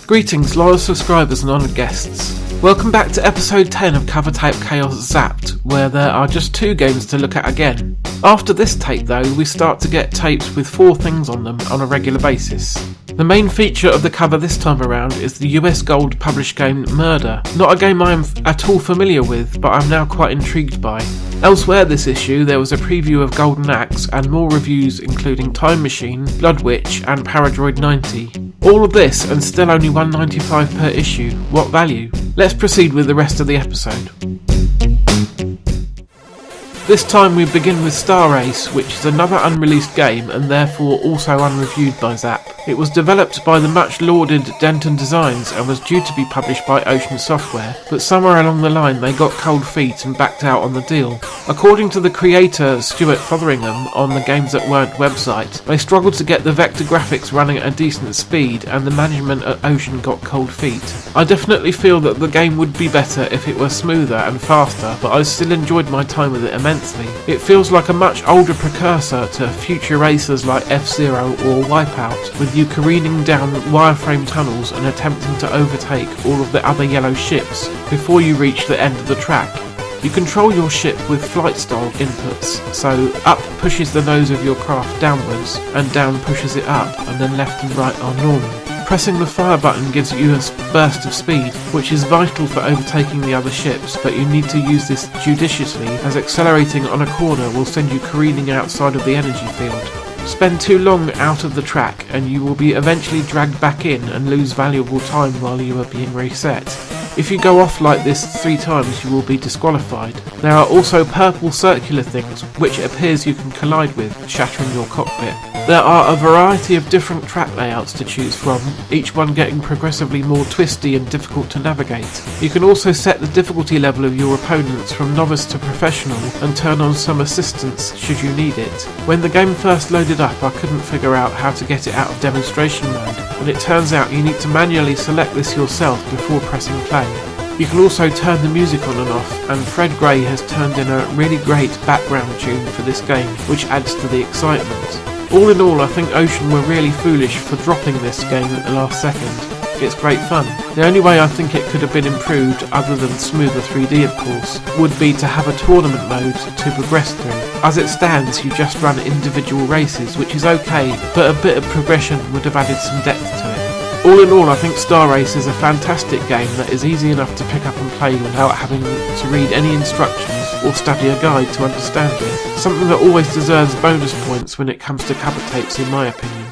Greetings loyal subscribers and honoured guests. Welcome back to episode 10 of Covertape Chaos Zzapped, where there are just 2 games to look at again. After this tape though, we start to get tapes with 4 things on them on a regular basis. The main feature of the cover this time around is the US Gold published game Murder, not a game I am at all familiar with, but I'm now quite intrigued by. Elsewhere this issue there was a preview of Golden Axe and more reviews including Time Machine, Blood Witch and Paradroid 90. All of this and still only $1.95 per issue. What value? Let's proceed with the rest of the episode. This time we begin with Starace, which is another unreleased game and therefore also unreviewed by Zzapped. It was developed by the much lauded Denton Designs and was due to be published by Ocean Software, but somewhere along the line they got cold feet and backed out on the deal. According to the creator Stuart Fotheringham on the Games That Weren't website, they struggled to get the vector graphics running at a decent speed and the management at Ocean got cold feet. I definitely feel that the game would be better if it were smoother and faster, but I still enjoyed my time with it immensely. It feels like a much older precursor to future racers like F-Zero or Wipeout, with you careening down wireframe tunnels and attempting to overtake all of the other yellow ships before you reach the end of the track. You control your ship with flight style inputs, so up pushes the nose of your craft downwards, and down pushes it up, and then left and right are normal. Pressing the fire button gives you a burst of speed, which is vital for overtaking the other ships, but you need to use this judiciously, as accelerating on a corner will send you careening outside of the energy field. Spend too long out of the track and you will be eventually dragged back in and lose valuable time while you are being reset. If you go off like this 3 times you will be disqualified. There are also purple circular things which it appears you can collide with, shattering your cockpit. There are a variety of different track layouts to choose from, each one getting progressively more twisty and difficult to navigate. You can also set the difficulty level of your opponents from novice to professional and turn on some assistance should you need it. When the game first loaded up I couldn't figure out how to get it out of demonstration mode, and it turns out you need to manually select this yourself before pressing play. You can also turn the music on and off, and Fred Gray has turned in a really great background tune for this game, which adds to the excitement. All in all, I think Ocean were really foolish for dropping this game at the last second. It's great fun. The only way I think it could have been improved, other than smoother 3D of course, would be to have a tournament mode to progress through. As it stands, you just run individual races, which is okay, but a bit of progression would have added some depth to it. All in all, I think Starace is a fantastic game that is easy enough to pick up and play without having to read any instructions or study a guide to understand it. Something that always deserves bonus points when it comes to cover tapes in my opinion.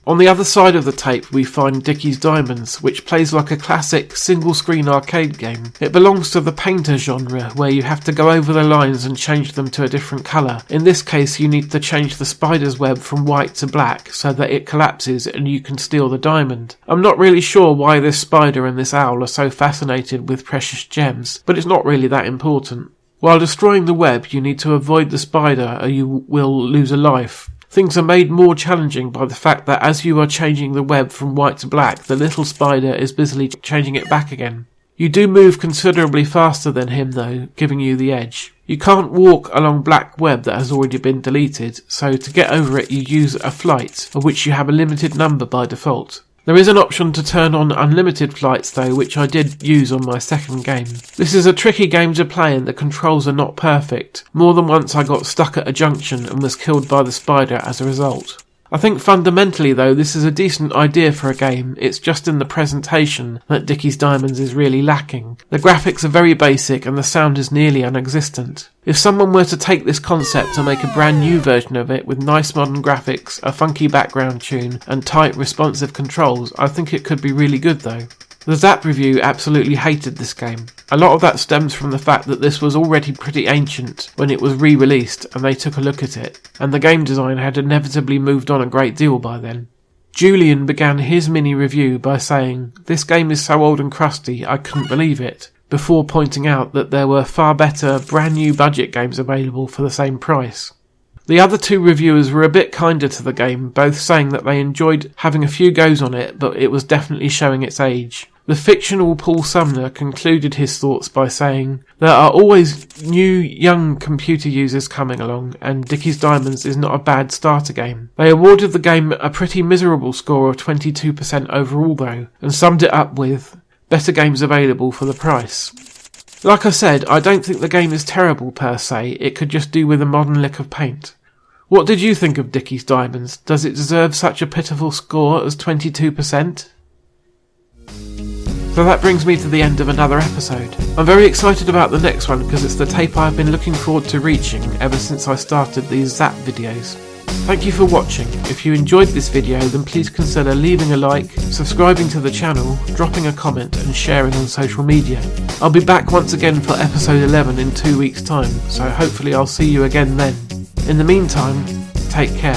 On the other side of the tape we find Dickies Diamonds, which plays like a classic single-screen arcade game. It belongs to the painter genre, where you have to go over the lines and change them to a different colour. In this case you need to change the spider's web from white to black so that it collapses and you can steal the diamond. I'm not really sure why this spider and this owl are so fascinated with precious gems, but it's not really that important. While destroying the web you need to avoid the spider or you will lose a life. Things are made more challenging by the fact that as you are changing the web from white to black, the little spider is busily changing it back again. You do move considerably faster than him though, giving you the edge. You can't walk along black web that has already been deleted, so to get over it you use a flight, of which you have a limited number by default. There is an option to turn on unlimited flights though, which I did use on my second game. This is a tricky game to play and the controls are not perfect. More than once I got stuck at a junction and was killed by the spider as a result. I think fundamentally though this is a decent idea for a game, it's just in the presentation that Dickies Diamonds is really lacking. The graphics are very basic and the sound is nearly non-existent. If someone were to take this concept and make a brand new version of it with nice modern graphics, a funky background tune and tight responsive controls, I think it could be really good though. The Zzapped review absolutely hated this game. A lot of that stems from the fact that this was already pretty ancient when it was re-released and they took a look at it, and the game design had inevitably moved on a great deal by then. Julian began his mini review by saying, "This game is so old and crusty, I couldn't believe it," before pointing out that there were far better brand new budget games available for the same price. The other two reviewers were a bit kinder to the game, both saying that they enjoyed having a few goes on it, but it was definitely showing its age. The fictional Paul Sumner concluded his thoughts by saying, "There are always new young computer users coming along, and Dickies Diamonds is not a bad starter game." They awarded the game a pretty miserable score of 22% overall though, and summed it up with, "Better games available for the price." Like I said, I don't think the game is terrible per se, it could just do with a modern lick of paint. What did you think of Dickies Diamonds? Does it deserve such a pitiful score as 22%? So that brings me to the end of another episode. I'm very excited about the next one because it's the tape I've been looking forward to reaching ever since I started these Zzapped videos. Thank you for watching. If you enjoyed this video, then please consider leaving a like, subscribing to the channel, dropping a comment and sharing on social media. I'll be back once again for episode 11 in 2 weeks' time, so hopefully I'll see you again then. In the meantime, take care.